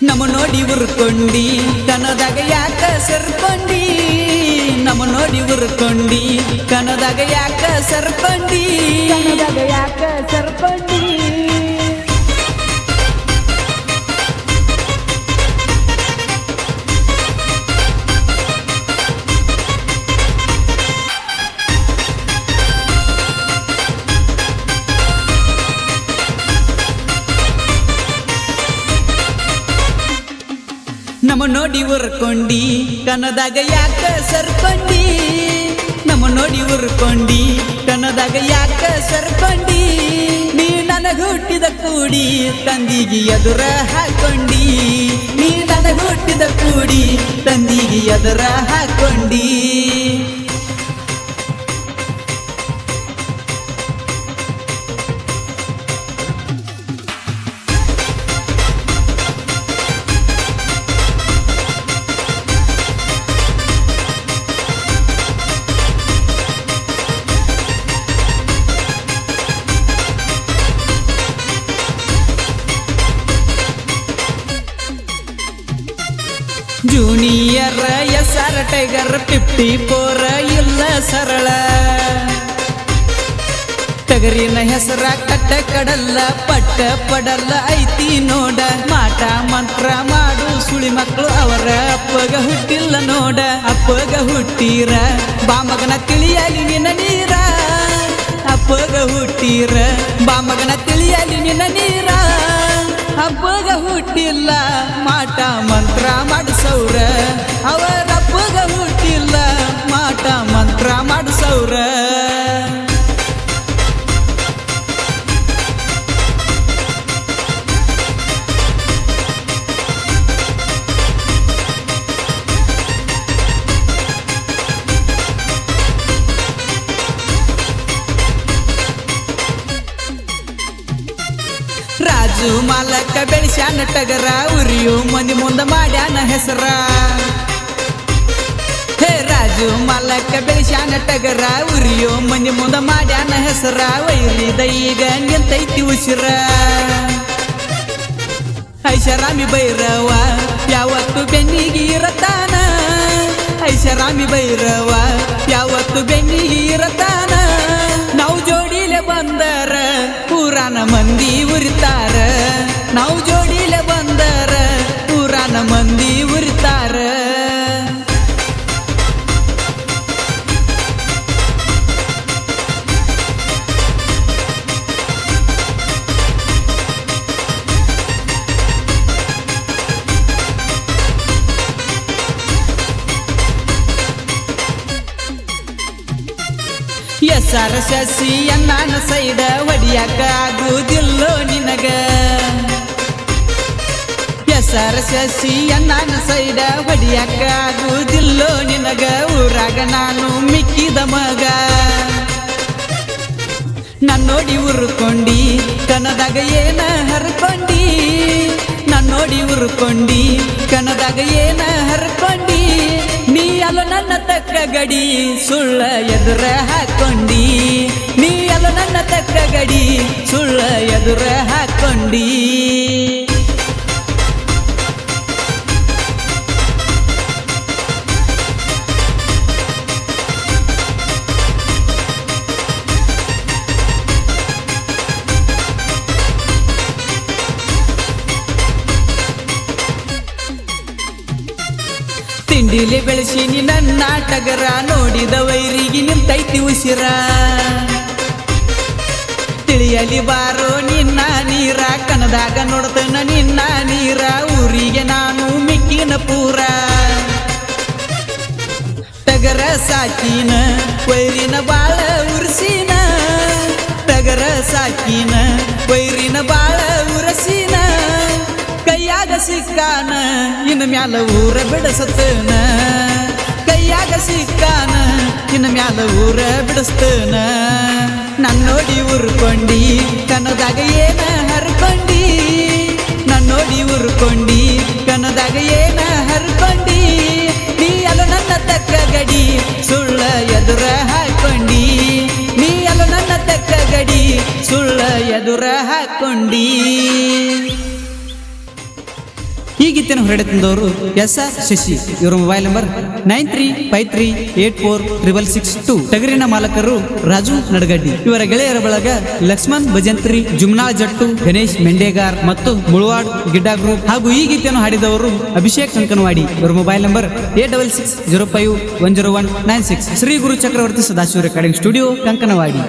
ನಮ್ಮ ನೋಡಿ ಉರ್ಕೊಂಡಿ ಕನದಾಗ ಯಾಕ ಸರ್ಕೊಂಡಿ ನಮ್ಮ ನೋಡಿ ಉರ್ಕೊಂಡಿ ಕನದಾಗ ಯಾಕ ಸರ್ಕೊಂಡಿ ಕನದಾಗ ಯಾಕ ಸರ್ಕೊಂಡಿ ನಮ್ಮ ನೋಡಿ ಉರ್ಕೊಂಡಿ ಕನದಾಗ ಯಾಕ ಸರ್ಕೊಂಡಿ ನಮ್ಮ ನೋಡಿ ಉರ್ಕೊಂಡಿ ಕನದಾಗ ಯಾಕ ಸರ್ಕೊಂಡಿ ನೀ ನನಗ ಹುಟ್ಟಿದ ಕೂಡಿ ತಂದಿಗೆ ಎದುರ ಹಾಕೊಂಡಿ ನೀ ನನಗ ಹುಟ್ಟಿದ ಕೂಡಿ ತಂದಿಗೆ ಎದುರ ಹಾಕೊಂಡಿ ಜೂನಿಯರ್ ಎಸ್ಆರ್ ಟೈಗರ್ 54 ಇಲ್ಲ ಸರಳ ಟಗರಿನ ಹೆಸರ ಕಟ್ಟ ಕಡಲ್ಲ ಪಟ್ಟ ಪಡಲ್ಲ ಐತಿ ನೋಡ ಮಾಟ ಮಂತ್ರ ಮಾಡು ಸುಳಿ ಮಕ್ಕಳು ಅವರ ಅಪ್ಪಗ ಹುಟ್ಟಿಲ್ಲ ನೋಡ ಅಪ್ಪಗ ಹುಟ್ಟೀರ ಬಾಮಗನ ತಿಳಿಯಲಿ ನಿನ್ನ ನೀರ ಅಪ್ಪಗ ಹುಟ್ಟೀರ ಬಾಮಗನ ತಿಳಿಯಲಿ ನಿನ್ನ ನೀರ ಅಪ್ಪಗ ಹುಟ್ಟಿಲ್ಲ ಮಾಟ ಮಂತ್ರ ಮಾಡಿಸೌರ ಅವರ ಅಪ್ಪಗ ಹುಟ್ಟಿಲ್ಲ ಮಾಟ ಮಂತ್ರ ಮಾಡಿಸೌರ ರಾಜು ಮಾಲಕ ಬೆಳೆಸ್ಯಾನ ಟಗರ ಉರಿಯು ಮಂದಿ ಮುಂದ ಮಾಡ್ಯಾನ ಹೆಸರ ಹೇ ರಾಜು ಮಾಲಕ ಬೆಳೆಸ್ಯಾನ ಟಗರ ಉರಿಯು ಮಂದಿ ಮುಂದ ಮಾಡ್ಯಾನ ಹೆಸರ ವೈರಿದ ಈಗ ನಿಂತೈತಿ ಉಸಿರ ಐಷಾರಾಮಿ ಭೈರವ ಯಾವತ್ತು ಬೆನ್ನಿಗೆ ಇರತಾನ ಐಷಾರಾಮಿ ಭೈರವ ಯಾವತ್ತು ಬೆನ್ನಿಗೆ ಇರತಾನ ನಾವು ಜೋಡಿಲೆ ಬಂದರ ಪುರಾಣ ಮಂದಿ ಉರಿತಾರ ನಾವು ಜೋಡಿಲೆ ಬಂದರ ಪುರಾಣ ಮಂದಿ ಉರಿತಾರ ಎಸ್ಆರ್ ಶಶಿ ಅಣ್ಣನ ಸೈಡ ಹೊಡಿಯಾಕ ಆಗುವುದಿಲ್ಲೋ ನಿನಗ ಎಸ್ಆರ್ ಶಶಿ ಅಣ್ಣನ ಸೈಡ ಹೊಡಿಯಾಕ ಆಗುವುದಿಲ್ಲೋ ನಿನಗ ಊರಾಗ ನಾನು ಮಿಕ್ಕಿದ ಮಗ ನನ್ನೋಡಿ ಉರ್ಕೊಂಡಿ ಕನದಾಗ ಏನ ಹರ್ಕೊಂಡಿ ನನ್ನೋಡಿ ಉರ್ಕೊಂಡಿ ಕನದಾಗ ಏನ ಹರ್ಕೊಂಡಿ ನೀ ಅಲ್ಲ ನನ್ನ ತಕ್ಕ ಗಡಿ ಸುಳ್ಳ ಎದುರ ಹಾಕೊಂಡಿ ನೀ ಅಲ್ಲ ನನ್ನ ತಕ್ಕ ಗಡಿ ಸುಳ್ಳ ಎದುರ ಹಾಕೊಂಡಿ ತಿಂಡಿಲಿ ಬೆಳೆಸಿನಿ ನನ್ನ ಟಗರ ನೋಡಿದ ವೈರಿಗೆ ನಿಂತೈತಿ ಉಸಿರ ತಿಳಿಯಲಿ ಬಾರೋ ನಿನ್ನ ನೀರ ಕನದಾಗ ನೋಡ್ತನ ನಿನ್ನ ನೀರ ಊರಿಗೆ ನಾನು ಮಿಕ್ಕಿನ ಪೂರ ಟಗರ ಸಾಕಿನ ವೈರಿನ ಬಾಳ ಉರ್ಸಿನ ಟಗರ ಸಾಕಿನ ವೈರಿನ ಬಾಳ ಉರಸಿನ ಕೈಯಾಗ ಸಿಕ್ಕಾನ ಇನ್ನ ಮ್ಯಾಲ ಊರ ಬಿಡಸತನ ಕೈಯಾಗ ಸಿಕ್ಕಾನ ಇನ್ನ ಮ್ಯಾಲ ಊರ ಬಿಡಿಸ್ತನ ನನ್ನೋಡಿ ಉರ್ಕೊಂಡಿ ಕನದಾಗ ಏನ ಹರ್ಕೊಂಡಿ ನನ್ನೋಡಿ ಉರ್ಕೊಂಡಿ ಕನದಾಗ ಏನ ಹರ್ಕೊಂಡಿ ನೀ ಅಲ್ಲ ನನ್ನ ತಕ್ಕ ಗಡಿ ಸುಳ್ಳ ಎದುರ ಹಾಕೊಂಡಿ ನೀ ಅಲ್ಲ ನನ್ನ ತಕ್ಕ ಗಡಿ ಸುಳ್ಳ ಎದುರ ಹಾಕೊಂಡಿ ಈ ಗೀತೆಯನ್ನು ಹೊರಡೆ ತಂದವರು SR ಶಶಿ. ಇವರ ಮೊಬೈಲ್ ನಂಬರ್ 9353846662. ಟಗರಿನ ಮಾಲಕರು ರಾಜು ನಡಗಡ್ಡಿ. ಇವರ ಗೆಳೆಯರ ಬಳಗ ಲಕ್ಷ್ಮಣ್ ಭಜಂತ್ರಿ, ಜುಮ್ನಾ ಜಟ್ಟು, ಗಣೇಶ್ ಮೆಂಡೇಗಾರ್ ಮತ್ತು ಮುಳವಾಡ್ ಗಿಡ್ಡಾ ಗ್ರೂಪ್. ಹಾಗೂ ಈ ಗೀತೆಯನ್ನು ಹಾಡಿದವರು ಅಭಿಷೇಕ್ ಕಂಕನವಾಡಿ. ಇವರ ಮೊಬೈಲ್ ನಂಬರ್ 8660510196. ಶ್ರೀ ಗುರು ಚಕ್ರವರ್ತಿ ಸದಾಶಿವ ರೆಕಾರ್ಡಿಂಗ್ ಸ್ಟುಡಿಯೋ, ಕಂಕನವಾಡಿ.